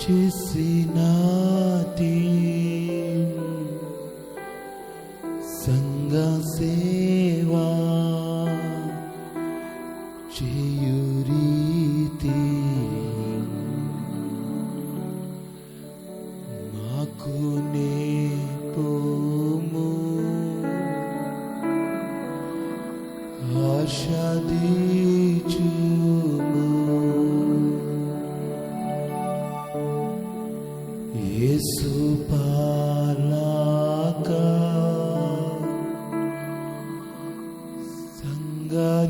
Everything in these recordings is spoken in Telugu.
చేసినాటి సంగ సేవా చేయురీతి మాకు నేర్పుము ఆశీర్వదించుము యేసు పాలక సంగనాయక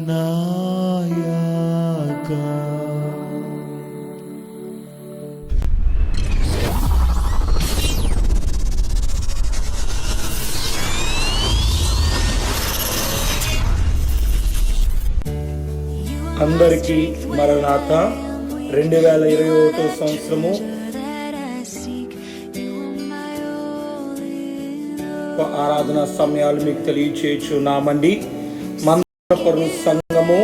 అందరికీ మరణాత 2021 సంవత్సరము ఆరాధన సమయాలు మీకు తెలియచేయుచున్నామండి. మందపరు సంఘము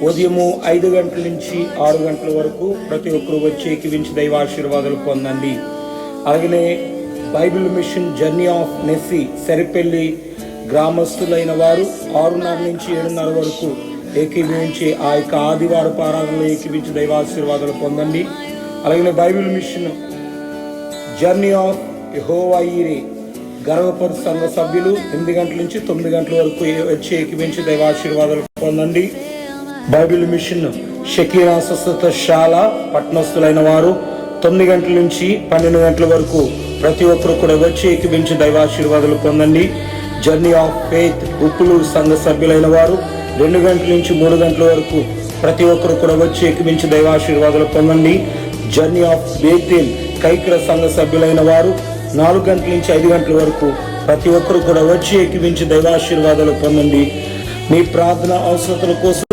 ఉదయము 5 గంటల నుంచి 6 గంటల వరకు ప్రతి ఒక్కరు వచ్చి ఏకీవించి దైవాశీర్వాదాలు పొందండి. అలాగనే బైబిల్ మిషన్ జర్నీ ఆఫ్ నెస్సి సరిపెల్లి గ్రామస్తులైన వారు 6:30 నుంచి 7:30 వరకు ఏకీవించి ఆ యొక్క ఆదివారపు ఆరాధనలో ఏకీవించి దైవాశీర్వాదాలు పొందండి. అలాగే బైబిల్ మిషన్ జర్నీ ఆఫ్ యెహోవా ఈరే గర్వపరు సంఘ సభ్యులు 8 గంటల నుంచి 9 గంటల వరకు వచ్చి ఏకీవించి దైవాశీర్వాదాలు పొందండి. బైబిల్ మిషన్ షకీనా స్వస్థతశాల పట్టణస్థులైన వారు 9 గంటల నుంచి 12 గంటల వరకు ప్రతి ఒక్కరు కూడా వచ్చి ఏకీవించి దైవాశీర్వాదాలు పొందండి. జర్నీ ఆఫ్ ఫెయిత్ ఉప్పులు సంఘ సభ్యులైన వారు 2 గంటల నుంచి 3 గంటల వరకు ప్రతి ఒక్కరు కూడా వచ్చి ఏకీవించి దైవాశీర్వాదాలు పొందండి. జర్నీ ఆఫ్ బేతేల్ కైకర సంఘ సభ్యులైన వారు 4 గంటల నుంచి 5 గంటల వరకు ప్రతి ఒక్కరు కూడా వచ్చి ఏకీవించి దైవాశీర్వాదాలు పొందండి. మీ ప్రార్థన అవసరతల కోసం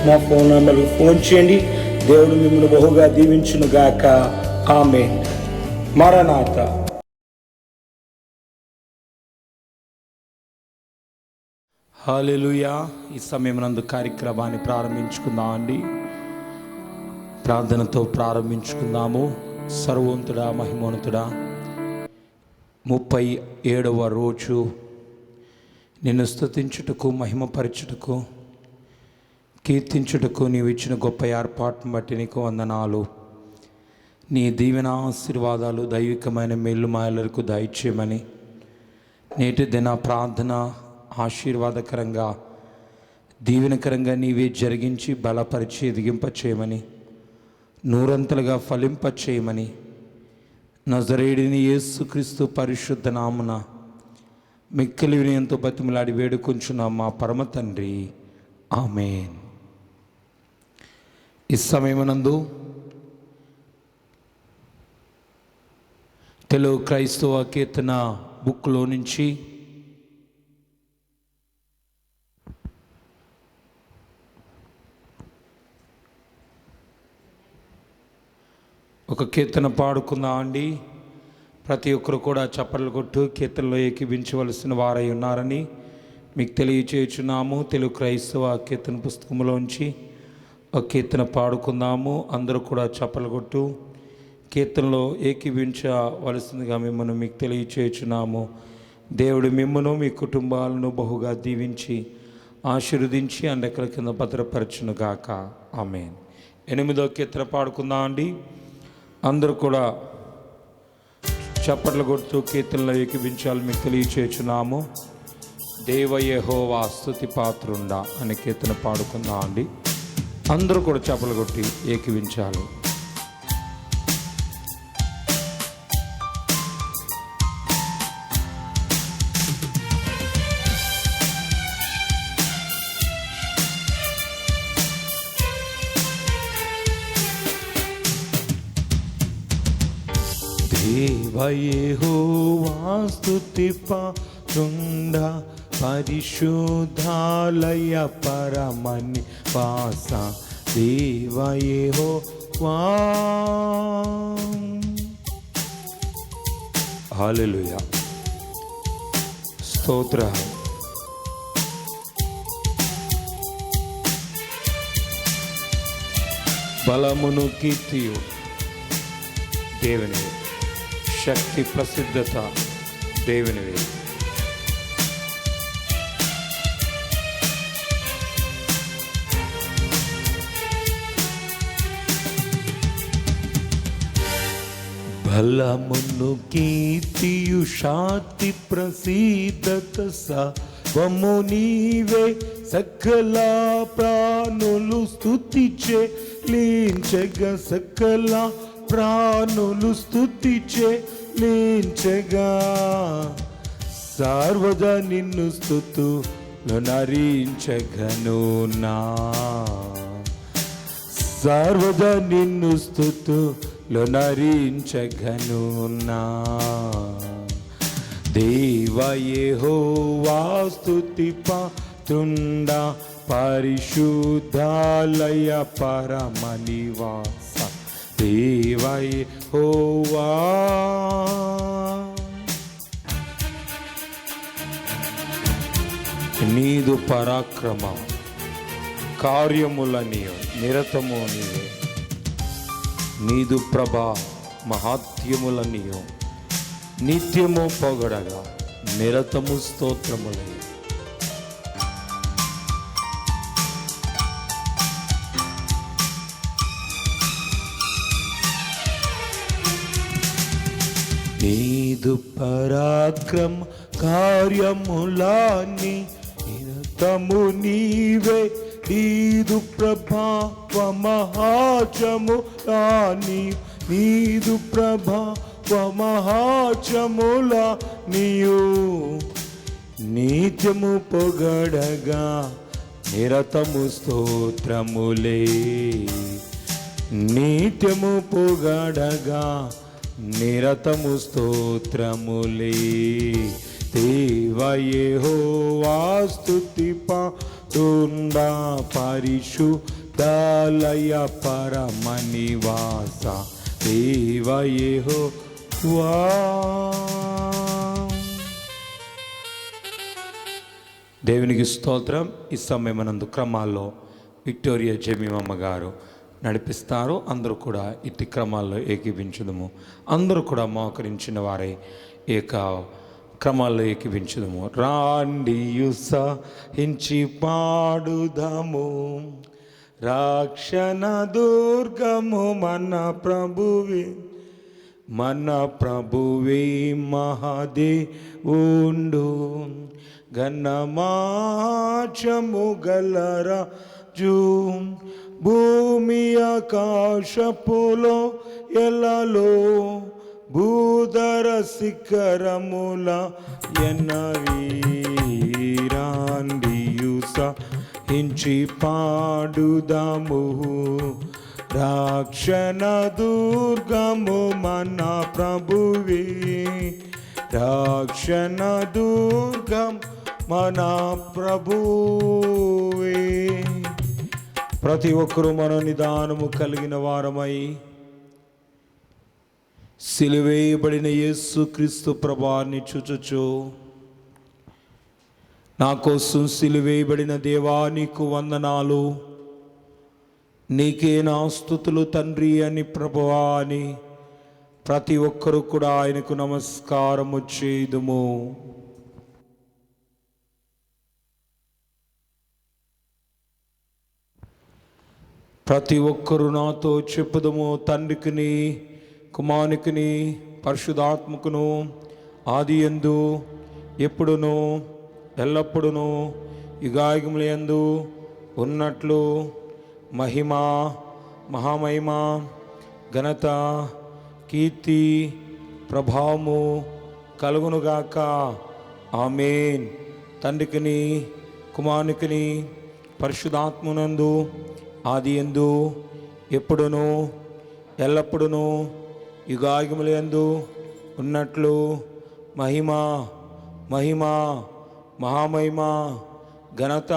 మా ఫోన్ నంబర్కి ఫోన్ చేయండి. దేవుడు మిమ్మల్ని బహుగా దీవించును గాక. ఆమేన్. మరణాత. హల్లెలూయా. ఈ సమయం నందు కార్యక్రమాన్ని ప్రారంభించుకుందాం అండి. ప్రార్థనతో ప్రారంభించుకుందాము. సర్వోన్నతుడా మహిమోన్నతుడా 37వ రోజు నిన్ను స్తుతించుటకు మహిమపరచుటకు కీర్తించుటకు నీవు ఇచ్చిన గొప్ప ఏర్పాటును బట్టి నీకు వందనాలు. నీ దీవెన ఆశీర్వాదాలు దైవికమైన మేలు మాయలకు దయచేయమని నేటి దిన ప్రార్థన ఆశీర్వాదకరంగా దీవెనకరంగా నీవే జరిగించి బలపరిచి ఎదిగింపచేయమని నూరంతలుగా ఫలింపచేయమని నజరేయుడిని యేసుక్రీస్తు పరిశుద్ధ నామున మిక్కిలి వినయంతో బతిమలాడి వేడుకొంచున్నాం మా పరమ తండ్రి. ఆమేన్. ఈ సమయమునందు తెలుగు క్రైస్తవ కీర్తన బుక్లో నుంచి ఒక కీర్తన పాడుకుందాం అండి. ప్రతి ఒక్కరు కూడా చప్పట్లు కొట్టు కీర్తనలో ఏకీవించవలసిన వారై ఉన్నారని మీకు తెలియచేయుచున్నాము. తెలుగు క్రైస్తవ కీర్తన పుస్తకంలోంచి ఒక కీర్తన పాడుకుందాము. అందరూ కూడా చప్పట్లు కొట్టు కీర్తనలో ఏకీవించవలసిందిగా మిమ్మల్ని మీకు తెలియచేయుచున్నాము. దేవుడు మిమ్మను మీ కుటుంబాలను బహుగా దీవించి ఆశీర్వదించి అండెక్కల కింద భద్రపరచును గాక. ఆమేన్. 8వ కీర్తన పాడుకుందాం అండి. అందరూ కూడా చప్పట్లు కొడుతూ కీర్తనలో ఏకీవించాలి మీకు తెలియచేయుచున్నాము. దేవ యెహోవా స్తుతి పాత్రుండా అనే కీర్తన పాడుకుందాం అండి. అందరూ కూడా చప్పట్లు కొట్టి ఏకీవించాలి. దేవ యెహోవా స్తుతి పాత్రుండా పరిశుద్ధాలయ పరమని వాస దేవ యెహోవా. హల్లెలూయా. స్తోత్రం. బలమును కీర్తియు దేవునివి, శక్తి ప్రసిద్ధత దేవునివి. బలమును కీర్తియు శాంతి ప్రసిద్ధత సర్వము నీవే, సకల ప్రాణులు స్తుతించే లించగా, సకల ప్రాణులు స్తుతించే లించగా. సర్వదా నిన్ను స్తుతులు నరించగను నా, సర్వదా నిన్ను స్తుతులు నరించగను నా. దేవ యెహోవా స్తుతి పాత్రుడా, పరిశుద్ధాలయ పరమ నివాస దేవ యెహోవా. నీదు పరాక్రమ కార్యములని నిరతము నీవే, నీదు ప్రభా మహాత్యములనియు నిత్యము పొగడగా నిరతము స్తోత్రములే. నీదు పరాక్రమ కార్యములని నిరతము నీవే, నీదు ప్రభావ మహాచములాని, నీదు ప్రభావ మహాచములానియు నిత్యము పొగడగా నిరతము స్తోత్రములే. నిత్యము పొగడగా నిరతము స్తోత్రములే. దేవ యెహోవా స్తుతి పాత్రుడా, పరిశుద్ధాలయ పరమ నివాస దేవ యెహోవా. దేవునికి స్తోత్రం. ఈ సమయమనందు క్రమాల్లో విక్టోరియా జమీమమ్మ గారు నడిపిస్తారు. అందరూ కూడా ఇట్టి క్రమాల్లో ఏకీభించుదము. అందరూ కూడా మోకరించిన వారే ఏక క్రమాల్లో ఏకీభించుదము. రాండియు సహించి పాడుదము, రక్షణ దుర్గము మన ప్రభువే, మన ప్రభువే మహాదేవుండు. ఘనమాచము గలరాజు, భూమి ఆకాశపులో ఎలలో, భూధర శిఖరముల ఎన్నవీరాండియు సహించి పాడుదము, రక్షణ దుర్గము మన ప్రభువే, రక్షణ దుర్గం మన ప్రభువే. ప్రతి ఒక్కరూ మన నిదానము కలిగిన వారమై సిలువేయబడిన యేసుక్రీస్తు ప్రభువాన్ని చూచుచు, నా కోసం సిలువేయబడిన దేవా నీకు వందనాలు, నీకే నా స్తుతులు తండ్రి అని ప్రభువా అని ప్రతి ఒక్కరూ కూడా ఆయనకు నమస్కారము చేయుదుము. ప్రతి ఒక్కరూ నాతో చెప్పుదము, తండ్రికిని కుమారునికిని పరిశుద్ధాత్మకును ఆదియందు ఎప్పుడును ఎల్లప్పుడును యుగాయుగములందు ఉన్నట్లు మహిమ మహామహిమ ఘనత కీర్తి ప్రభావము కలుగునుగాక. ఆమేన్. తండ్రికిని కుమారునికిని పరిశుద్ధాత్మనందు ఆదియందు ఎప్పుడును ఎల్లప్పుడును యుగాయుగములందు ఉన్నట్లు మహిమ మహిమ మహామహిమ ఘనత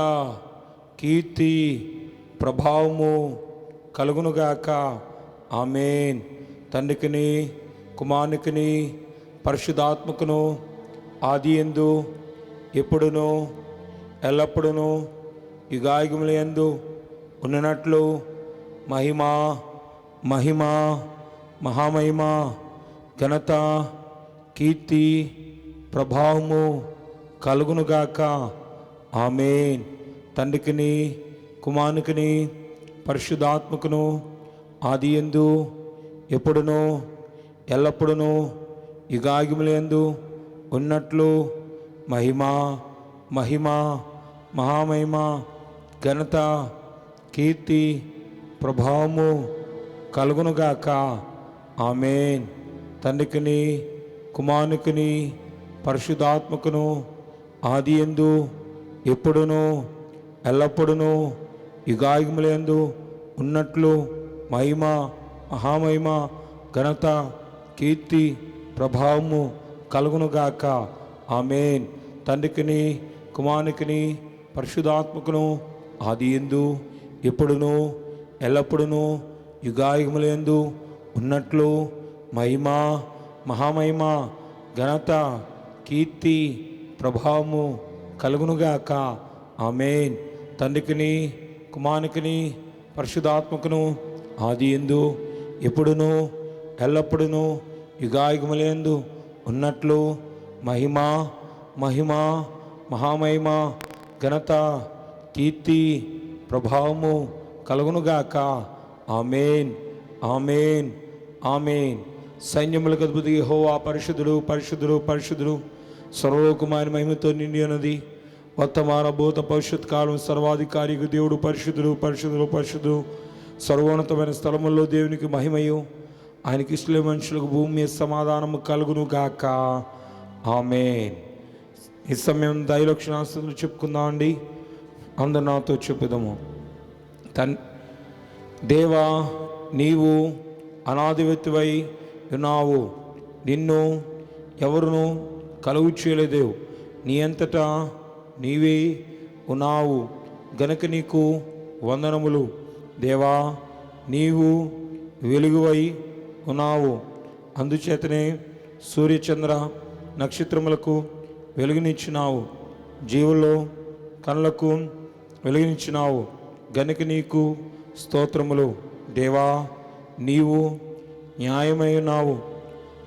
కీర్తి ప్రభావము కలుగునుగాక. ఆమేన్. తండ్రికిని కుమారునికిని పరిశుద్ధాత్మకును ఆదియందు ఎప్పుడును ఎల్లప్పుడును యుగాయుగములందు ఉన్నట్లు మహిమ మహిమ మహామహిమ ఘనత కీర్తి ప్రభావము కలుగునుగాక. ఆమేన్. తండ్రికిని కుమారునికిని పరిశుద్ధాత్మకును ఆదియందు ఎప్పుడునూ ఎల్లప్పుడూ యుగాయుగములందు ఉన్నట్లు మహిమ మహిమ మహామహిమ ఘనత కీర్తి ప్రభావము కలుగునుగాక. ఆమేన్. తండ్రికిని కుమారునికిని పరిశుద్ధాత్మకును ఆదియందు ఎప్పుడునూ ఎల్లప్పుడూ యుగాయుగములందు ఉన్నట్లు మహిమ మహామహిమ ఘనత కీర్తి ప్రభావము కలుగునుగాక. ఆమేన్. తండ్రికిని కుమారునికిని పరిశుద్ధాత్మకును ఆదియందు ఎప్పుడునూ ఎల్లప్పుడూ యుగాయుగములందు ఉన్నట్లు మహిమ మహామహిమ ఘనత కీర్తి ప్రభావము కలుగునుగాక. ఆమేన్. తండ్రికిని కుమారునికిని పరిశుద్ధాత్మకును ఆదియందు ఎప్పుడునూ ఎల్లప్పుడూ యుగాయుగములందు ఉన్నట్లు మహిమ మహిమ మహామహిమ ఘనత కీర్తి ప్రభావము కలుగునుగాక. ఆమేన్. ఆమేన్. ఆమేన్. సైన్యములకు అధిపతి యెహోవా పరిశుద్ధుడు పరిశుద్ధుడు పరిశుద్ధుడు సర్వలోకమైన మహిమతో నిండి ఉన్నది. వర్తమాన భూత భవిష్యత్ కాలం సర్వాధికారి దేవుడు పరిశుద్ధుడు పరిశుద్ధుడు పరిశుద్ధుడు. సర్వోన్నతమైన స్థలముల్లో దేవునికి మహిమయు, ఆయనకి ఇష్టలే మనుషులకు భూమి మీద సమాధానము కలుగును గాక. ఆమేన్. ఈ సమయం దైవలక్షణాస్తులు చెప్పుకుందామండి. అందరు నాతో చెప్పుదాము. దేవా, నీవు అనాదివత్తువై ఉన్నావు. నిన్ను ఎవరును కలుగు చేయలేదు. నీ అంతటా నీవే ఉన్నావు గనుక నీకు వందనములు. దేవా, నీవు వెలుగువై ఉన్నావు. అందుచేతనే సూర్యచంద్ర నక్షత్రములకు వెలుగునిచ్చినావు. జీవుల్లో కళ్ళకు వెలుగునిచ్చినావు గనుక నీకు స్తోత్రములు. దేవా, నీవు న్యాయమై ఉన్నావు.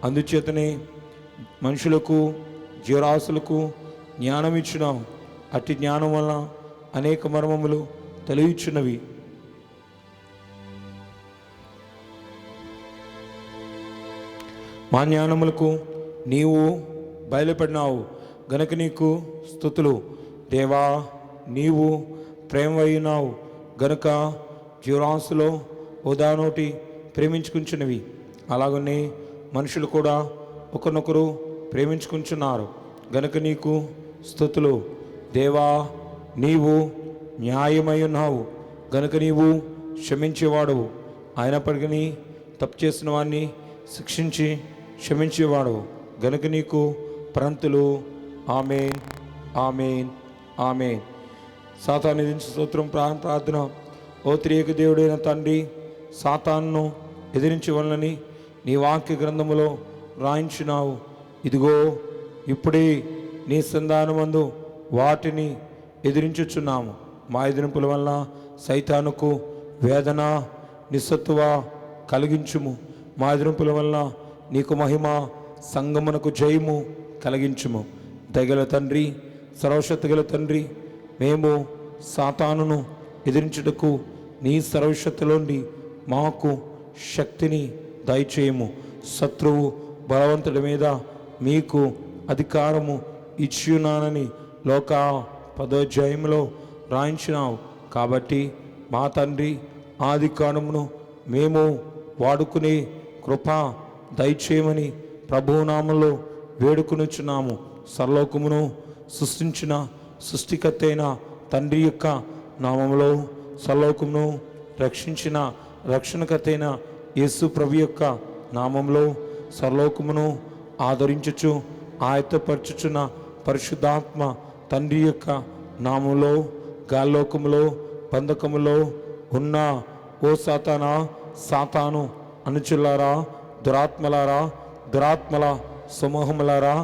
అందుచేతనే మనుషులకు జీవరాశులకు జ్ఞానం ఇచ్చినావు. అట్టి జ్ఞానం వలన అనేక మర్మములు తెలియచున్నవి. మా జ్ఞానములకు నీవు బయలుపడినావు గనుక నీకు స్తుతులు. దేవా, నీవు ప్రేమవైనావు గనుక జీవరాశులో ఉదానోటి ప్రేమించుకుంటున్నవి. అలాగనే మనుషులు కూడా ఒకరినొకరు ప్రేమించుకుంటున్నారు గనుక నీకు స్తుతులు. దేవా, నీవు న్యాయమై ఉన్నావు గనుక నీవు క్షమించేవాడువు. అయినప్పటికీ తప్పు చేసిన వాడిని శిక్షించి క్షమించేవాడువు గనుక నీకు ప్రంతులు. ఆమేన్. ఆమేన్. ఆమేన్. సాతాను ఎదిరించి స్తోత్రం ప్రార్థన. ఓ త్రియేక దేవుడైన తండ్రి, సాతానును ఎదిరించవలనని నీ వాక్య గ్రంథములో రాయించినావు. ఇదిగో ఇప్పుడే నీ సంధానమందు వాటిని ఎదిరించుచున్నాము. మా ఎదిరింపుల వల్ల సైతానుకు వేదన నిస్సత్తువ కలిగించుము. మా ఎదిరింపుల వల్ల నీకు మహిమ సంగమునకు జయము కలిగించుము. దయగల తండ్రి, సర్వశక్తి గల తండ్రి, మేము సాతానును ఎదిరించుటకు నీ సర్వశక్తిలోండి మాకు శక్తిని దయచేయము. శత్రువు బలవంతుడి మీద మీకు అధికారము ఇచ్చున్నానని లోక 10వ అధ్యాయంలో రాయించినావు. కాబట్టి మా తండ్రి, ఆది కాలమును మేము వాడుకునే కృప దయచేయమని ప్రభునామంలో వేడుకొనుచున్నాము. సర్వలోకమును సృష్టించిన సృష్టికర్త అయిన తండ్రి యొక్క నామములో సర్వలోకమును రక్షించిన రక్షణకర్త అయిన యేసు ప్రభు యొక్క నామంలో సర్వలోకమును ఆదరించుచు ఆయత్తపరచుచున్న పరిశుద్ధాత్మ తండ్రి యొక్క నామంలో గాల్లోకములో బంధకములో ఉన్న ఓ సాతానా, సాతాను అనుచులారా, దురాత్మలారా, దురాత్మల సమూహములారా,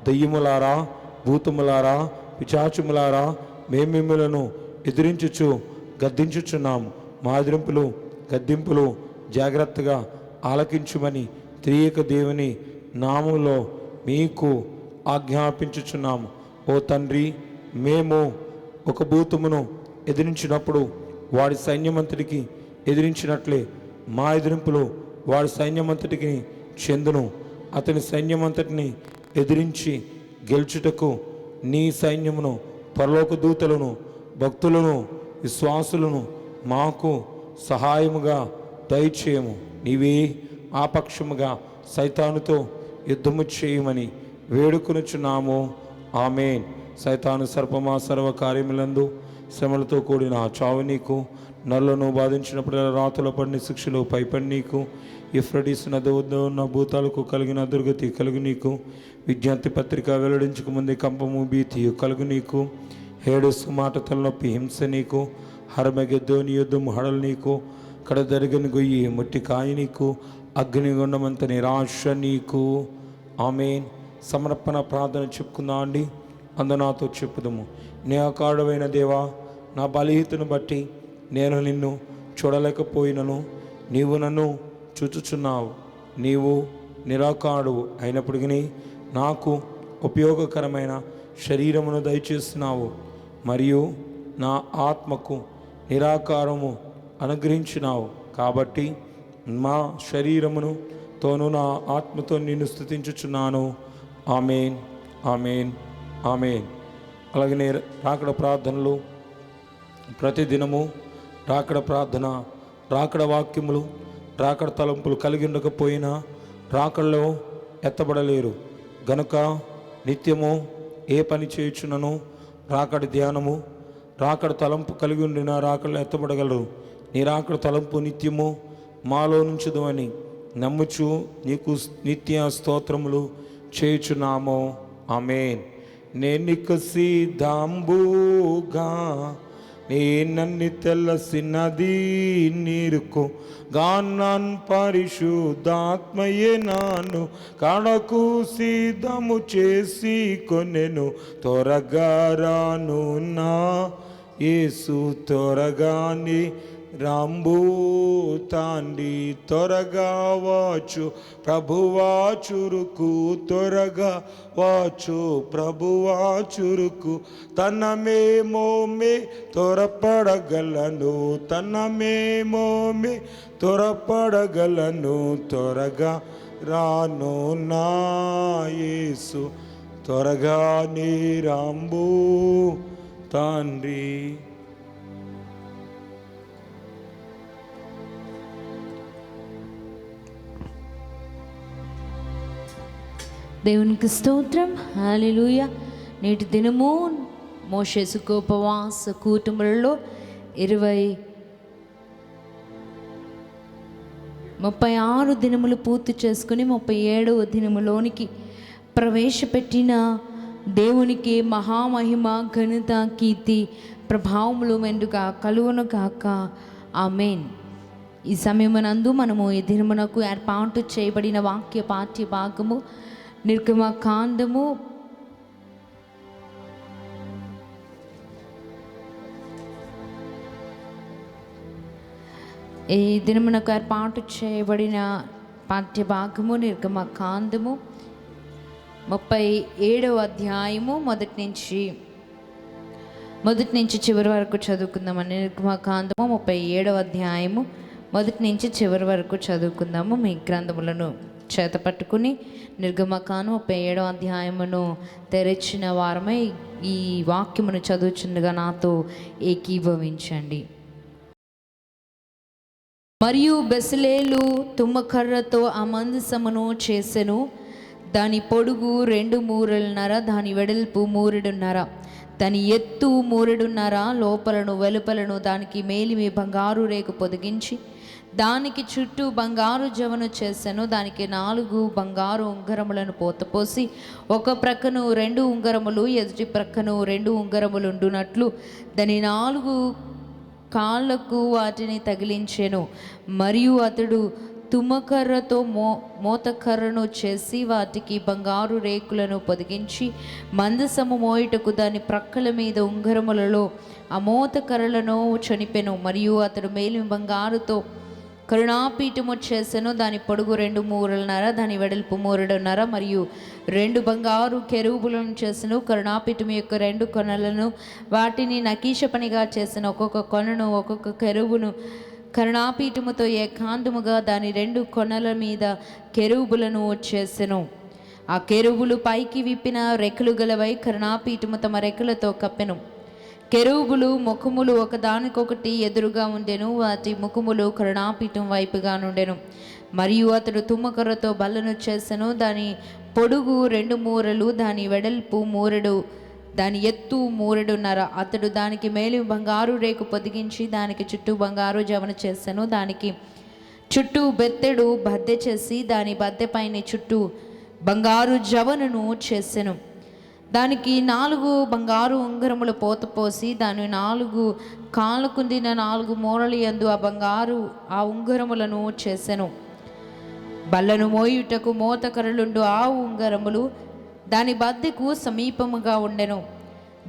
దయ్యములారా, భూతములారా, పిశాచములారా, మేము మిమ్మలను ఎదిరించుచు గద్దించుచున్నాము. మా ఎదిరింపులు గద్దింపులు జాగ్రత్తగా ఆలకించుమని త్రియేక దేవుని నామములో మీకు ఆజ్ఞాపించుచున్నాము. ఓ తండ్రి, మేము ఒక భూతమును ఎదిరించినప్పుడు వాడి సైన్యమంతటికి ఎదిరించినట్లే మా ఎదిరింపులు వాడి సైన్యమంతటికి చెందును. అతని సైన్యమంతటిని ఎదిరించి గెలుచుటకు నీ సైన్యమును, పరలోక దూతలను, భక్తులను, విశ్వాసులను మాకు సహాయముగా దయచేయము. నీవే ఆపక్షముగా సైతానుతో యుద్ధము చేయమని వేడుకొనుచున్నాము. ఆమేన్. సైతాను సర్పమా, సర్వకార్యములందు శ్రమలతో కూడిన చావు నీకు. నల్లను బాధించినప్పుడు రాతలో పడిన శిక్షలు పైపడి నీకు. యూఫ్రటీస్ నది వద్ద ఉన్న భూతాలకు కలిగిన దుర్గతి కలుగు నీకు. విజ్ఞప్తి పత్రిక వెల్లడించక ముందే కంపము, భీతియు కలుగు నీకు. హేడస్ మాట, తలనొప్పి, హింస నీకు. హరమగెద్దోని యుద్ధము హడలు నీకు. కడ జరిగిన గొయ్యి ముట్టి కాయి నీకు. అగ్నిగుండమంత నిరాశ నీకు. ఆమేన్. సమర్పణ ప్రార్థన చెప్పుకుందాం అండి. నాతో చెప్పుదాము. నీ అకాడమైన దేవా, నా బలహీనతను బట్టి నేను నిన్ను చూడలేకపోయినను నీవు నన్ను చూచుచున్నావు. నీవు నిరాకారుడు అయినప్పటికీ నాకు ఉపయోగకరమైన శరీరమును దయచేస్తున్నావు మరియు నా ఆత్మకు నిరాకారము అనుగ్రహించినావు. కాబట్టి మా శరీరమును తోను నా ఆత్మతో నిన్ను స్తుతించుచున్నాను. ఆమేన్, ఆమేన్, ఆమేన్. అలాగనే రాకడ ప్రార్థనలు ప్రతిదినము, రాకడ ప్రార్థన, రాకడ వాక్యములు, రాకడ తలంపులు కలిగి ఉండకపోయినా రాకడలో ఎత్తబడలేరు గనుక నిత్యము ఏ పని చేయుచునను రాకడ ధ్యానము, రాకడ తలంపు కలిగి ఉండిన రాకడలో ఎత్తబడగలరు. నీ రాకడ తలంపు నిత్యము మాలో నుంచుదు అని నమ్ముచు నీకు నిత్య స్తోత్రములు చేయుచున్నాము. ఆమేన్. నేనిక సిద్ధాంబుగా నన్ను తెల్లసినది నీరుకు గానాన్ పరిశుద్ధాత్మయే నాను కడకు సిద్ధము చేసి కొనెను. త్వరగా రాను నా యేసు, త్వరగాని రాంబు తాండి, త్వరగా వాచు ప్రభువా చురుకు, త్వరగా వాచు ప్రభువా చురుకు. తనమేమోమే త్వరపడగలను, తనమేమోమే త్వరపడగలను. త్వరగా రాను నా యేసు, త్వరగా నీ రాంబు తండ్రి. దేవునికి స్తోత్రం. హల్లెలూయా. నేటి దినము మోషే సుఖోపవాస కూటములలో 36 దినములు పూర్తి చేసుకుని 37వ దినములోనికి ప్రవేశపెట్టిన దేవునికి మహామహిమ, ఘనత, కీర్తి, ప్రభావములు మెండుగా కలుగును గాక. ఆమేన్. ఈ సమయమునందు మనము ఈ దినమునకు ఏర్పాటు చేయబడిన వాక్య పాఠ్య భాగము నిర్గమకాండము 37వ అధ్యాయము మొదటి నుంచి చివరి వరకు చదువుకుందామని. నిర్గమకాండము 37వ అధ్యాయము మొదటి నుంచి చివరి వరకు చదువుకుందాము. మీ గ్రంథములను చేత పట్టుకుని నిర్గమకాండం 37వ అధ్యాయమును తెరచిన వారమై ఈ వాక్యమును చదువుచుండగా నాతో ఏకీభవించండి. మరియు బెసలేలు తుమ్మకర్రతో ఆ మందసమును చేసెను. దాని పొడుగు 2 మూరెడున్నర, దాని వెడల్పు 3 మూరెడున్నర, దాని ఎత్తు 3 మూరెడున్నర. లోపలను వెలుపలను దానికి మేలిమి బంగారు రేకు పొదిగించి దానికి చుట్టూ బంగారు జవను చేసెను. దానికి 4 బంగారు ఉంగరములను పోతపోసి ఒక ప్రక్కను 2 ఉంగరములు, ఎదుటి ప్రక్కను 2 ఉంగరములు ఉండునట్లు దాని 4 కాళ్ళకు వాటిని తగిలించెను. మరియు అతడు తుమ్మకర్రతో మోతకర్రను చేసి వాటికి బంగారు రేకులను పొదిగించి మందసము మోయుటకు దాని ప్రక్కల మీద ఉంగరములలో ఆ మోతకర్రలను చనిపెను. మరియు అతడు మేలిమి బంగారుతో కరుణాపీఠము చేసెను. దాని పొడుగు 2 మూరలున్నర, దాని వెడల్పు 3.5 మరియు 2 బంగారు కెరూబులను చేసెను. కరుణాపీఠము యొక్క 2 కొనలను వాటిని నకీష పనిగా చేసెను. ఒక్కొక్క కొనను ఒక్కొక్క కెరూబును కరుణాపీఠముతో ఏకాంతముగా దాని 2 కొనల మీద కెరూబులను చేసెను. ఆ కెరూబులు పైకి విప్పిన రెక్కలు గలవై కరుణాపీఠము తమ రెక్కలతో కప్పెను. కెరూబులు ముఖములు ఒకదానికొకటి ఎదురుగా ఉండెను. వాటి ముఖములు కరుణాపీఠం వైపుగా నుండెను. మరియు అతడు తుమ్మకర్రతో బల్లను చేసెను. దాని పొడుగు 2 మూరలు, దాని వెడల్పు 3, దాని ఎత్తు 3.5. అతడు దానికి మేలి బంగారు రేకు పొదిగించి దానికి చుట్టూ బంగారు జవన చేసెను. దానికి చుట్టూ బెత్తెడు బద్దె చేసి దాని బద్దె పైన చుట్టూ బంగారు జవనను చేసెను. దానికి 4 బంగారు ఉంగరములు పోత పోసి దాని 4 కాళ్ళకుందిన 4 మూరల యందు ఆ ఉంగరములను చేసెను. బల్లను మోయుటకు మోతకరలుండు ఆ ఉంగరములు దాని బద్దెకు సమీపముగా ఉండెను.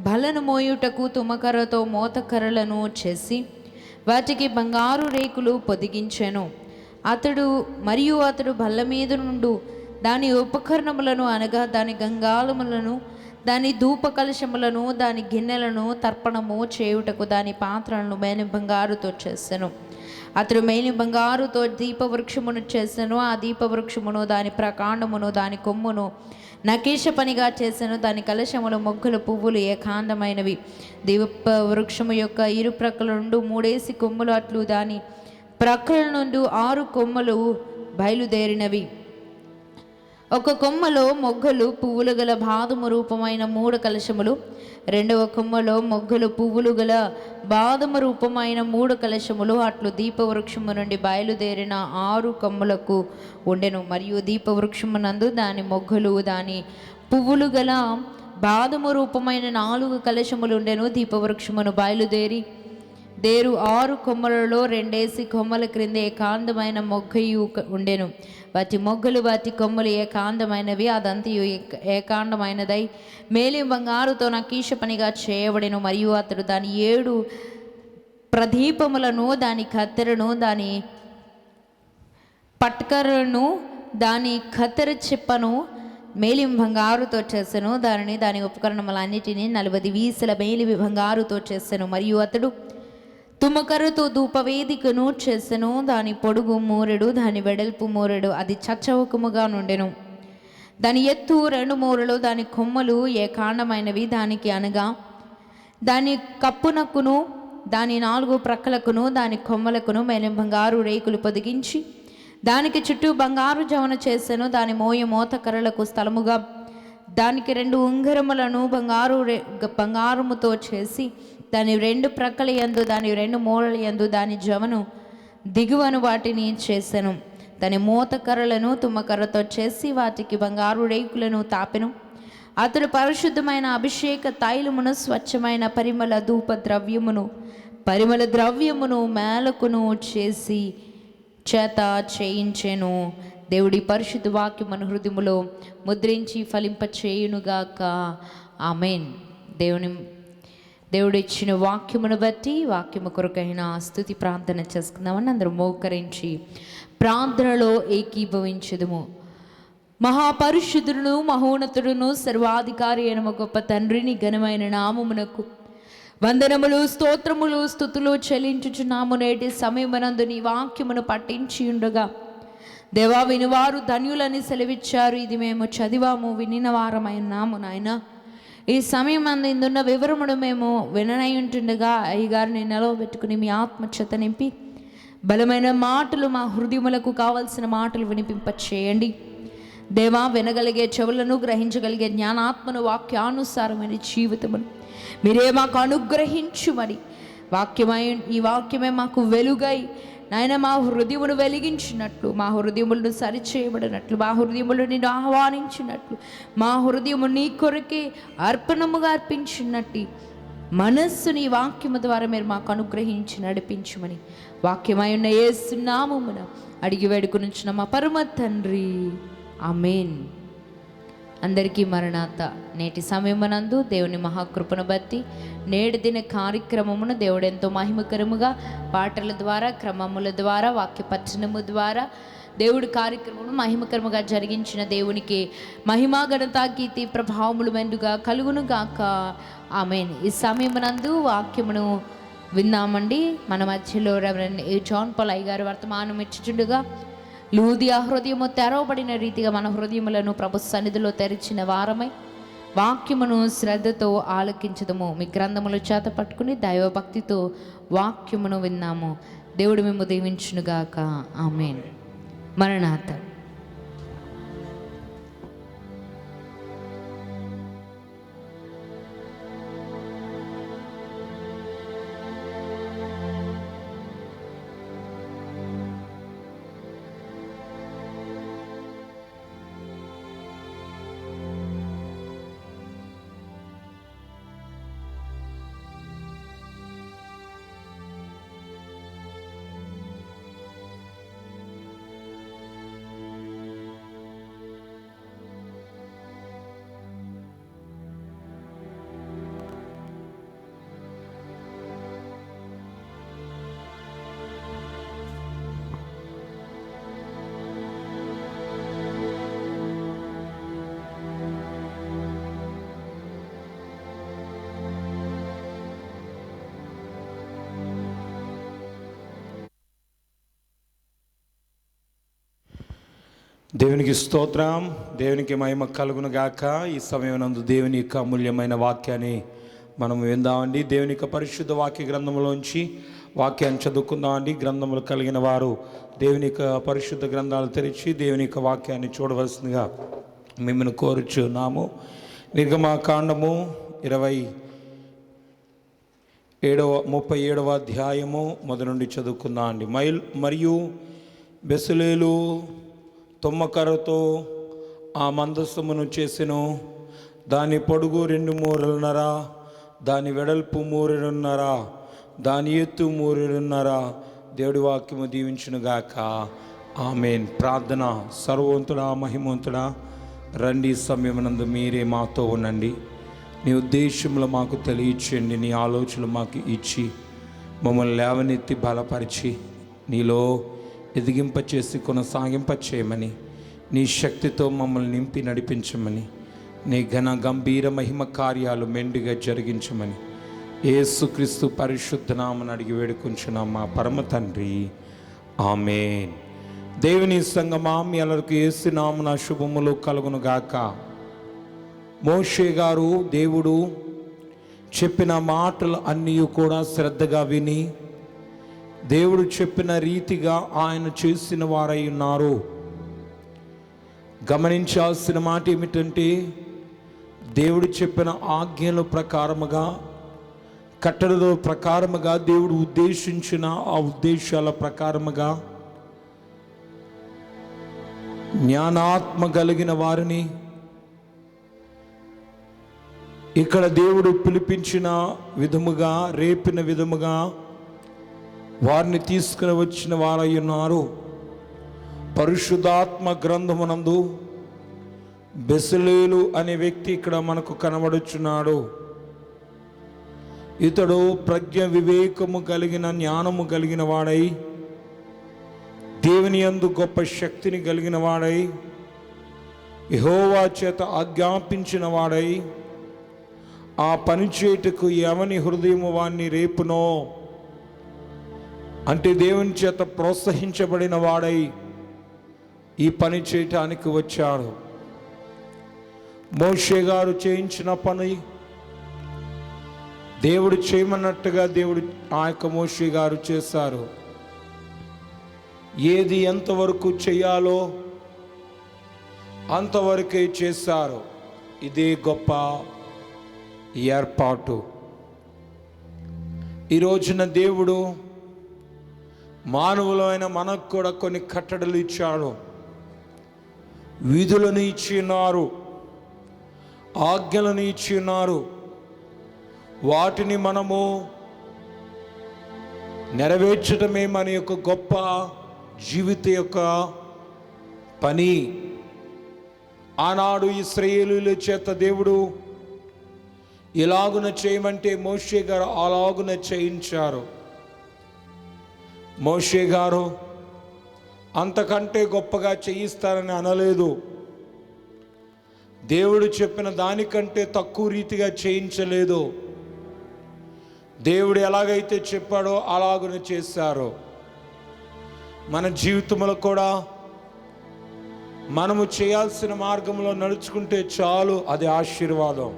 బల్లను మోయుటకు తుమ్మకర్రతో మోతకర్రలను చేసి వాటికి బంగారు రేకులు పొదిగించెను. అతడు బల్ల మీద నుండు దాని ఉపకరణములను అనగా దాని గంగాళములను, దాని ధూప కలశములను, దాని గిన్నెలను తర్పణము చేయుటకు దాని పాత్రలను మేలి బంగారుతో చేసెను. అతడు మేలి బంగారుతో దీపవృక్షమును చేసెను. ఆ దీపవృక్షమును, దాని ప్రకాండమును, దాని కొమ్మును నకీష పనిగా చేసెను. దాని కలశములు, మొగ్గలు, పువ్వులు ఏకాంతమైనవి. దీపవృక్షము యొక్క ఇరు ప్రక్కల నుండి 3 కొమ్ములు అట్లు దాని ప్రక్కల నుండి 6 కొమ్మలు బయలుదేరినవి. ఒక కొమ్మలో మొగ్గలు పువ్వులు గల బాదము రూపమైన 3 కలశములు, 2వ కొమ్మలో మొగ్గలు పువ్వులు గల బాదము రూపమైన 3 కలశములు అట్లు దీపవృక్షము నుండి బయలుదేరిన 6 కొమ్మలకు ఉండెను. మరియు దీపవృక్షమునందు దాని మొగ్గలు, దాని పువ్వులు గల బాదము రూపమైన 4 కలశములు ఉండెను. దీపవృక్షమును బయలుదేరి 6 కొమ్మలలో 2 కొమ్మల క్రింద ఏకాంతమైన మొగ్గయు ఉండెను. వాటి మొగ్గలు, వాటి కొమ్మలు ఏకాంతమైనవి. అదంతయు ఏకాంతమైనదై మేలి బంగారుతో నకీష పనిగా చేయబడెను. మరియు అతడు దాని 7 ప్రదీపములను, దాని కత్తెరను, దాని పట్కరను, దాని కత్తెర చిప్పను మేలి బంగారుతో చేసెను. దాని ఉపకరణములన్నిటినీ 40 వీసల మేలి బంగారుతో చేసెను. మరియు అతడు తుమ్మకర్రతో ధూపవేదికను చేసెను. దాని పొడుగు 3, దాని వెడల్పు 3, అది చచ్చవకముగా నుండెను. దాని ఎత్తు 2 మూరలు, దాని కొమ్మలు ఏకాండమైనవి. దానికి అనగా దాని కప్పునకును, దాని 4 ప్రక్కలకును, దాని కొమ్మలకును మేలి బంగారు రేకులు పొదిగించి దానికి చుట్టూ బంగారు జవన చేసెను. దాని మోత కర్రలకు స్థలముగా దానికి 2 ఉంగరములను బంగారముతో చేసి దాని 2 ప్రక్కల యందు, దాని 2 మూలల యందు దాని జవను దిగువను వాటిని చేసెను. దాని మోతకర్రలను తుమ్మకర్రతో చేసి వాటికి బంగారు రేకులను తాపెను. అతడు పరిశుద్ధమైన అభిషేక తైలమును, స్వచ్ఛమైన పరిమళ ద్రవ్యమును మేలకును చేసి చేత చేయించెను. దేవుడి పరిశుద్ధ వాక్యమును హృదయములో ముద్రించి ఫలింప చేయునుగాక. ఆమేన్. దేవుడు ఇచ్చిన వాక్యమును బట్టి వాక్యము కొరకైన స్తుతి ప్రార్థన చేసుకుందామని అందరూ మోకరించి ప్రార్థనలో ఏకీభవించదుము. మహాపరిశుద్ధుడును, మహోన్నతుడును, సర్వాధికారి అయిన మా గొప్ప తండ్రిని ఘనమైన నామమునకు వందనములు, స్తోత్రములు, స్తుతులు చెల్లించుచున్నాము. నేటి సమయమునందు నీ వాక్యమును పట్టించి ఉండగా దేవా, వినివారు ధన్యులని సెలవిచ్చారు. ఇది మేము చదివాము, వినిన వారమైనాము నాయన. ఈ సమయం ఇందున్న వివరమును మేము విననై ఉంటుండగా అయ్యగారిని నిలవబెట్టుకుని మీ ఆత్మచేత నింపి బలమైన మాటలు, మా హృదయములకు కావలసిన మాటలు వినిపింప చేయండి దేవా. వినగలిగే చెవులను, గ్రహించగలిగే జ్ఞానాత్మను, వాక్యానుసారమైన జీవితమును మీరే మాకు అనుగ్రహించుమని ఈ వాక్యమే మాకు వెలుగై నాయన మా హృదయమును వెలిగించినట్లు, మా హృదయములను సరిచేయబడినట్లు, మా హృదయములు నిన్ను ఆహ్వానించినట్లు, మా హృదయము నీ కొరకే అర్పణముగా అర్పించినట్టు మనస్సుని వాక్యము ద్వారా మీరు మాకు అనుగ్రహించి నడిపించమని వాక్యమై ఉన్న యేసు నామమున అడిగి వేడుకొనుచున్న మా పరమ తండ్రి. ఆమేన్. అందరికీ మరణాత. నేటి సమయమునందు దేవుని మహాకృపను బట్టి నేటి దిన కార్యక్రమమును దేవుడు ఎంతో మహిమకరముగా పాటల ద్వారా, క్రమముల ద్వారా, వాక్య పఠనము ద్వారా దేవుడి కార్యక్రమము మహిమకరముగా జరిగించిన దేవునికి మహిమా ఘనత కీర్తి ప్రభావములు మెండుగా కలుగును గాక. ఆమేన్. ఈ సమయమునందు వాక్యమును విన్నామండి. మన మధ్యలో రెవరెండ్ ఏ జాన్ పాల్ అయ్యగారు వర్తమానం ఇచ్చుచుండగా, లూదియా హృదయము తెరవబడిన రీతిగా మన హృదయములను ప్రభు సన్నిధిలో తెరిచిన వారమై వాక్యమును శ్రద్ధతో ఆలకించదము. మీ గ్రంథములు చేత పట్టుకుని దైవభక్తితో వాక్యమును విన్నాము. దేవుడు మేము దీవించునుగాక. ఆమేన్. మరణాత. దేవునికి స్తోత్రం, దేవునికి మహిమ కలుగును గాక. ఈ సమయం నందు దేవుని యొక్క అమూల్యమైన వాక్యాన్ని మనం విందామండి. దేవుని యొక్క పరిశుద్ధ వాక్య గ్రంథంలోంచి వాక్యాన్ని చదువుకుందామండి. గ్రంథములు కలిగిన వారు దేవుని యొక్క పరిశుద్ధ గ్రంథాలు తెరిచి దేవుని యొక్క వాక్యాన్ని చూడవలసిందిగా మిమ్మల్ని కోరుచున్నాము. నిర్గమాకాండము 37వ అధ్యాయము మొదటి నుండి చదువుకుందాం అండి. మరియు బెసలేలు తుమ్మకర్రతో ఆ మందసమును చేసెను. దాని పొడుగు 2 మూరలున్నర, దాని వెడల్పు 3.5, దాని ఎత్తు 3.5. దేవుడి వాక్యము దీవించునుగాక. ఆమేన్. ప్రార్థన. సర్వవంతుడా, మహిమంతుడా, రండి సమయమునందు మీరే మాతో ఉండండి. నీ ఉద్దేశంలో మాకు తెలియచేయండి. నీ ఆలోచనలు మాకు ఇచ్చి మమ్మల్ని లేవనెత్తి బలపరిచి నీలో ఎదిగింపచేసి కొనసాగింపచేయమని, నీ శక్తితో మమ్మల్ని నింపి నడిపించమని, నీ ఘన గంభీర మహిమ కార్యాలు మెండుగా జరిగించమని యేసుక్రీస్తు పరిశుద్ధ నామమున అడిగి వేడుకుంటున్నాం మా పరమ తండ్రి. ఆమేన్. దేవుని సంగమా, మీ అందరికీ యేసు నామమున శుభములు కలుగునుగాక. మోషే గారు దేవుడు చెప్పిన మాటలు అన్నీ కూడా శ్రద్ధగా విని దేవుడు చెప్పిన రీతిగా ఆయన చేసిన వారై ఉన్నారు. గమనించాల్సిన మాట ఏమిటంటే, దేవుడు చెప్పిన ఆజ్ఞల ప్రకారముగా, కట్టడల ప్రకారముగా, దేవుడు ఉద్దేశించిన ఆ ఉద్దేశాల ప్రకారముగా జ్ఞానాత్మ కలిగిన వారిని ఇక్కడ దేవుడు పిలిపించిన విధముగా, రేపిన విధముగా వారిని తీసుకుని వచ్చిన వారై ఉన్నారు. పరిశుద్ధాత్మ గ్రంథమునందు బెసలేలు అనే వ్యక్తి ఇక్కడ మనకు కనబడుచున్నాడు. ఇతడు ప్రజ్ఞ వివేకము కలిగిన, జ్ఞానము కలిగిన వాడై, దేవుని యందు గొప్ప శక్తిని కలిగిన వాడై, యెహోవా చేత ఆజ్ఞాపించిన వాడై, ఆ పని చేయుటకు ఎవని హృదయము వాణ్ణి రేపునో అంటే దేవుని చేత ప్రోత్సహించబడిన వాడై ఈ పని చేయటానికి వచ్చాడు. మోషే గారు చేయించిన పని దేవుడు చేయమన్నట్టుగా దేవుడు ఆ యొక్క మోషే గారు చేశారు. ఏది ఎంతవరకు చేయాలో అంతవరకే చేశారు. ఇదే గొప్ప ఏర్పాటు. ఈ రోజున దేవుడు మానవులైన మనకు కూడా కొన్ని కట్టడలు ఇచ్చాడు, విధులను ఇచ్చి ఉన్నారు, ఆజ్ఞలను ఇచ్చి ఉన్నారు. వాటిని మనము నెరవేర్చడమే మన యొక్క గొప్ప జీవిత యొక్క పని. ఆనాడు ఇశ్రాయేలీయుల చేత దేవుడు ఇలాగున చేయమంటే మోషే గారు అలాగున చేయించారు. మోషే గారు అంతకంటే గొప్పగా చేయిస్తారని అనలేదు. దేవుడు చెప్పిన దానికంటే తక్కువ రీతిగా చేయించలేదు. దేవుడు ఎలాగైతే చెప్పాడో అలాగున చేశారు. మన జీవితంలో కూడా మనము చేయాల్సిన మార్గంలో నడుచుకుంటే చాలు, అది ఆశీర్వాదం.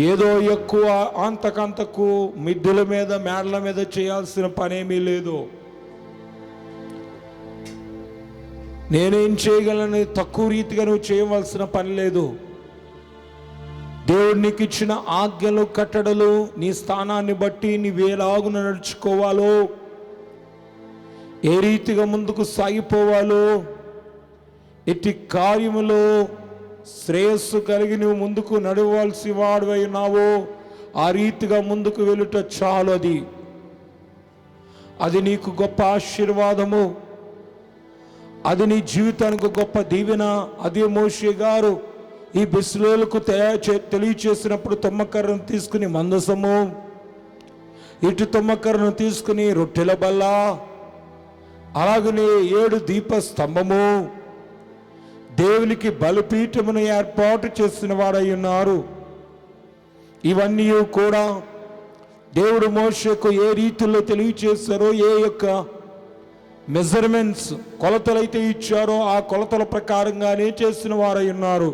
ఏదో ఎక్కువ అంతకంతకు మిద్దెల మీద మేడల మీద చేయాల్సిన పనేమీ లేదు. నేనేం చేయగలను తక్కువ రీతిగా నువ్వు చేయవలసిన పని లేదు. దేవుడు నీకు ఇచ్చిన ఆజ్ఞలు కట్టడలు నీ స్థానాన్ని బట్టి నీవేలాగున నడుచుకోవాలో, ఏ రీతిగా ముందుకు సాగిపోవాలో, ఎట్టి కార్యములో శ్రేయస్సు కలిగి నువ్వు ముందుకు నడవలసి వాడువై ఉన్నావో ఆ రీతిగా ముందుకు వెళ్ళుట చాలు. అది నీకు గొప్ప ఆశీర్వాదము, అది నీ జీవితానికి గొప్ప దీవెన. అదే మోషే గారు ఈ బెస్లేలకు తెలియచేసినప్పుడు తుమ్మకర్రను తీసుకుని మందసము, ఇటు తుమ్మకర్రను తీసుకుని రొట్టెల బల్ల, అలాగనే 7 దీప స్తంభము, దేవునికి బలిపీఠమును ఏర్పాటు చేసిన వాడై ఉన్నారు. ఇవన్నీ కూడా దేవుడు మోషేకు ఏ రీతిలో తెలియచేశారో, ఏ యొక్క మెజర్మెంట్స్ కొలతలైతే ఇచ్చారో ఆ కొలతల ప్రకారంగానే చేసిన వారై ఉన్నారు.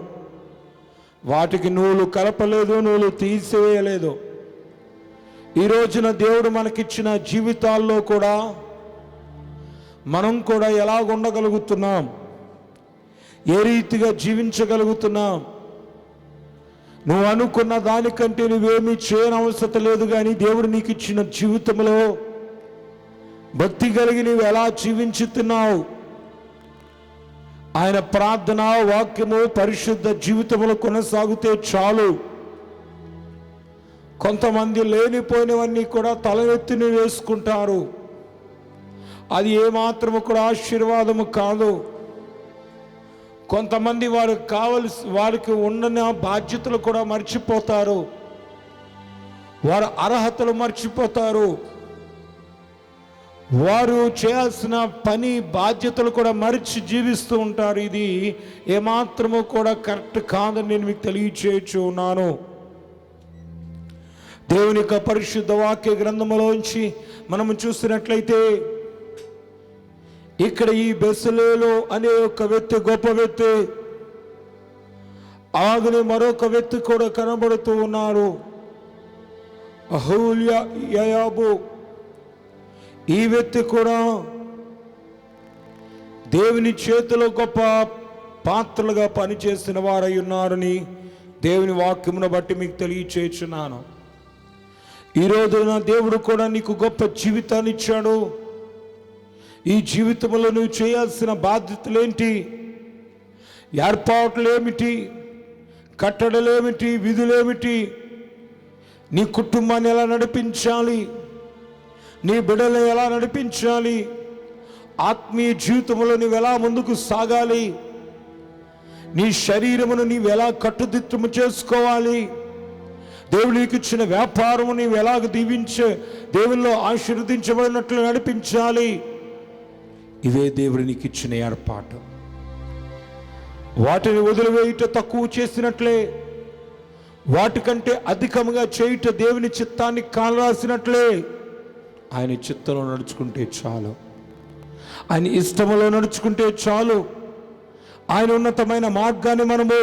వాటికి నూలు కలపలేదు, నూలు తీసివేయలేదు. ఈ రోజున దేవుడు మనకిచ్చిన జీవితాల్లో కూడా మనం కూడా ఎలా ఉండగలుగుతున్నాం, ఏ రీతిగా జీవించగలుగుతున్నాం? నువ్వు అనుకున్న దానికంటే నువ్వేమీ చేయనవసరం లేదు. కానీ దేవుడు నీకు ఇచ్చిన జీవితంలో భక్తి కలిగి నువ్వు ఎలా జీవించుతున్నావు? ఆయన ప్రార్థన వాక్యము పరిశుద్ధ జీవితంలో కొనసాగితే చాలు. కొంతమంది లేనిపోయినవన్నీ కూడా తలెత్తిని వేసుకుంటారు. అది ఏమాత్రము కూడా ఆశీర్వాదము కాదు. కొంతమంది వారికి ఉన్న బాధ్యతలు కూడా మర్చిపోతారు, వారి అర్హతలు మర్చిపోతారు, వారు చేయాల్సిన పని బాధ్యతలు కూడా మరిచి జీవిస్తూ ఉంటారు. ఇది ఏమాత్రము కూడా కరెక్ట్ కాదని నేను మీకు తెలియచేయచ్చు ఉన్నాను. దేవుని యొక్క పరిశుద్ధ వాక్య గ్రంథములోంచి మనము చూసినట్లయితే ఇక్కడ ఈ బెసలేలు అనే ఒక వ్యక్తి గొప్ప వ్యక్తి, అలాగనే మరొక వ్యక్తి కూడా కనబడుతూ ఉన్నారు, అహూల్యాబు. ఈ వ్యక్తి కూడా దేవుని చేతిలో గొప్ప పాత్రలుగా పనిచేసిన వారై ఉన్నారని దేవుని వాక్యమును బట్టి మీకు తెలియచేస్తున్నాను. ఈ రోజున దేవుడు కూడా నీకు గొప్ప జీవితాన్ని ఇచ్చాడు. ఈ జీవితంలో నువ్వు చేయాల్సిన బాధ్యతలు ఏంటి, ఏర్పాట్లు ఏమిటి, కట్టడలేమిటి, విధులేమిటి, నీ కుటుంబాన్ని ఎలా నడిపించాలి, నీ బిడ్డలను ఎలా నడిపించాలి, ఆత్మీయ జీవితంలో నువ్వు ఎలా ముందుకు సాగాలి, నీ శరీరమును నీవు ఎలా కట్టుదిట్టము చేసుకోవాలి, దేవుడు నీకు ఇచ్చిన వ్యాపారము నీవు ఎలాగ దీవించే దేవుల్లో ఆశీర్వదించబడినట్లు నడిపించాలి. ఇవే దేవుడు నీకు ఇచ్చిన ఏర్పాటు. వాటిని వదిలివేయుట తక్కువ చేసినట్లే, వాటికంటే అధికంగా చేయుట దేవుని చిత్తాన్ని కాలరాసినట్లే. ఆయన చిత్తంలో నడుచుకుంటే చాలు, ఆయన ఇష్టంలో నడుచుకుంటే చాలు, ఆయన ఉన్నతమైన మార్గాన్ని మనము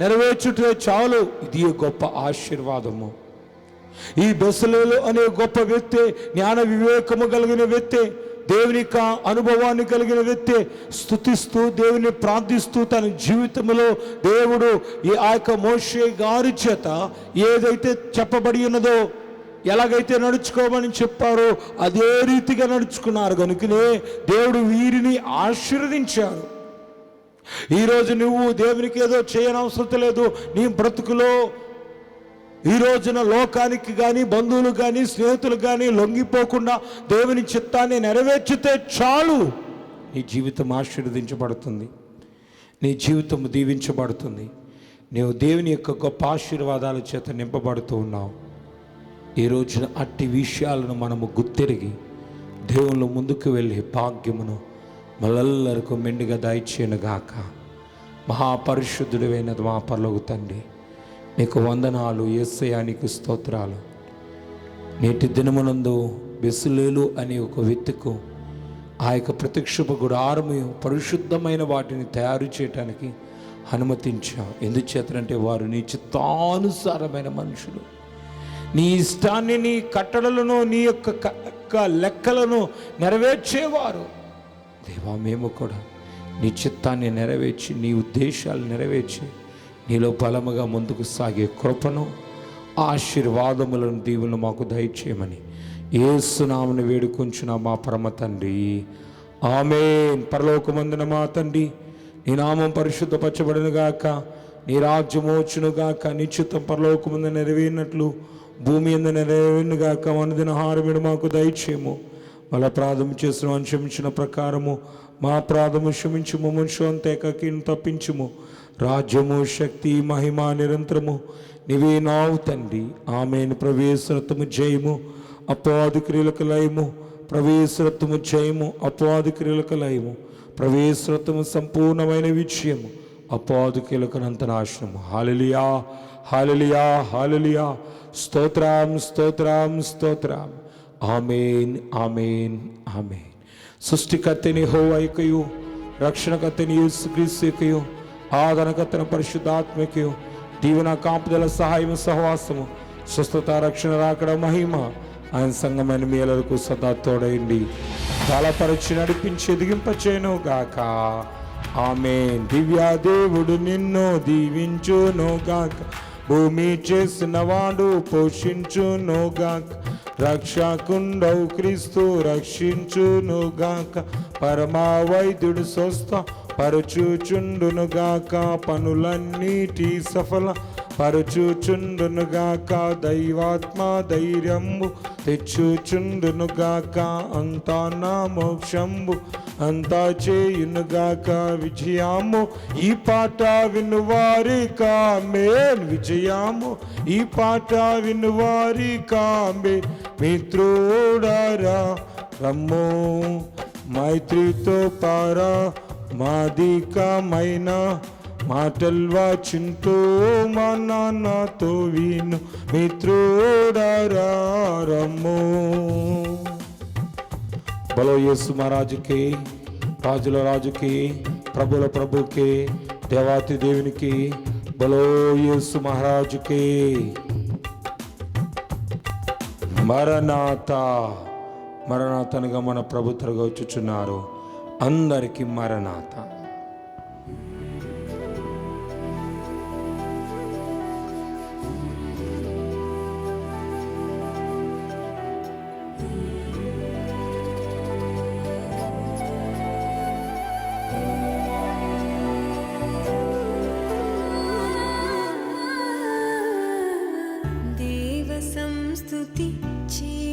నెరవేర్చుటే చాలు. ఇది గొప్ప ఆశీర్వాదము. ఈ బెసలేలు అనే గొప్ప వ్యక్తి, జ్ఞాన వివేకము కలిగిన వ్యక్తి, దేవుని యొక్క అనుభవాన్ని కలిగిన వ్యక్తి, స్తుతిస్తూ దేవుని ప్రార్థిస్తూ తన జీవితంలో దేవుడు ఆ యొక్క మోషే గారి చేత ఏదైతే చెప్పబడి ఉన్నదో, ఎలాగైతే నడుచుకోమని చెప్పారో అదే రీతిగా నడుచుకున్నారు. కనుకనే దేవుడు వీరిని ఆశీర్వదించారు. ఈరోజు నువ్వు దేవునికి ఏదో చేయనవసరం లేదు. నీ బ్రతుకులో ఈ రోజున లోకానికి కానీ, బంధువులు కానీ, స్నేహితులు కానీ లొంగిపోకుండా దేవుని చిత్తాన్ని నెరవేర్చితే చాలు, నీ జీవితం ఆశీర్వదించబడుతుంది. నీ జీవితం దీవించబడుతుంది. నీవు దేవుని యొక్క గొప్ప ఆశీర్వాదాల చేత నింపబడుతూ ఉన్నావు. ఈ రోజున అట్టి విషయాలను మనము గుర్తెరిగి దేవుళ్ళు ముందుకు వెళ్ళే భాగ్యమును మనందరకు మెండుగా దయచేయనుగాక. మహాపరిశుద్ధుడైన మా పరలోక తండ్రి, నీకు వందనాలు. యేసయ్యా నీకు స్తోత్రాలు. నేటి దినమునందు బెసలేలు అనే ఒక వ్యక్తికు ఆ యొక్క ప్రత్యక్షపు గుడారము పరిశుద్ధమైన వాటిని తయారు చేయటానికి అనుమతించావు. ఎందుచేతనంటే వారు నీ చిత్తానుసారమైన మనుషులు. నీ ఇష్టాన్ని, నీ కట్టడలను, నీ యొక్క లెక్కలను నెరవేర్చేవారు. దేవా, మేము కూడా నీ చిత్తాన్ని నెరవేర్చి, నీ ఉద్దేశాలు నెరవేర్చి, నీలో బలముగా ముందుకు సాగే కృపను, ఆశీర్వాదములను, దీవులను మాకు దయచేయమని యేసు నామమున వేడుకొంచున్నా మా పరమ తండ్రి. ఆమేన్. పరలోకమందున మా తండ్రి, నీ నామం పరిశుద్ధపరచబడునుగాక, నీ రాజ్యము వచ్చునుగాక, నీ చిత్తం పరలోకమందు నెరవేరినట్లు భూమి యందు నెరవేరునుగాక. అనుదిన ఆహారమును మాకు దయచేయము. మళ్ళా ప్రార్థన చేసిన క్షమించిన ప్రకారము మా ప్రార్థన క్షమించుము. మనుషులంతేకీను తప్పించుము. రాజ్యము, శక్తి, మహిమ నిరంతరము నీవే నావు తండ్రి. ఆమేన్. ప్రవేశరత్వము జయము, అపవాది క్రియలకు లయము. ప్రవేశరత్వము జయము, అపవాది క్రియలకు లయము. ప్రవేశరత్వము సంపూర్ణమైన విజయము, అపవాది క్రియలకునంత నాశనము. హల్లెలూయా, హల్లెలూయా, హల్లెలూయా. స్తోత్రం, స్తోత్రం, స్తోత్రం. ఆమేన్, ఆమేన్, ఆమేన్. సృష్టికర్తని యెహోవాయకయు, రక్షణకర్తని యేసుక్రీస్తుకయు, ఆదరణకర్తన పరిశుద్ధాత్మకయు, దీవెన, కాపుదల, సహాయము, సహవాసము, స్వస్థత, రక్షణ, రాకడ, మహిమ ఆయన సంగమైన మీ అందరికీ సదా తోడైంది, బలపరిచి నడిపించి ఎదిగింపచేయును గాక. ఆమేన్. దివ్యా దేవుడు నిన్ను దీవించును గాక. భూమి చేసిన వాడు పోషించును గాక. రక్షకుండవు క్రీస్తు రక్షించును గాక. పరమా వైద్యుడు స్వస్థ పరచుచుండును గాక. పనులన్నిటి సఫల పరచుచుండును గాక. దైవాత్మ ధైర్యము తెచ్చుచుండును గాక. అంతా నా మోక్షంబు అంతా చేయును గాక. విజయము ఈ పాట వినువారి కామేన్. విజయము ఈ పాట వినువారి కామే. మిత్రుడారా రమ్ము మైత్రితో పారా మాదికమైన మాటల్వా చింటూ మా నాన్నతో విను. మిత్రుడారా రమ్ము. బలో యేసు మహారాజుకి, రాజుల రాజుకి, ప్రభుల ప్రభుకి, దేవాతి దేవునికి. బలో యేసు మహారాజుకి. మరణాత, మరణాతనుగా మన ప్రభు త్వరగా వచ్చుచున్నారు. అందరికీ మరణాత. దేవ సంస్తుతి చే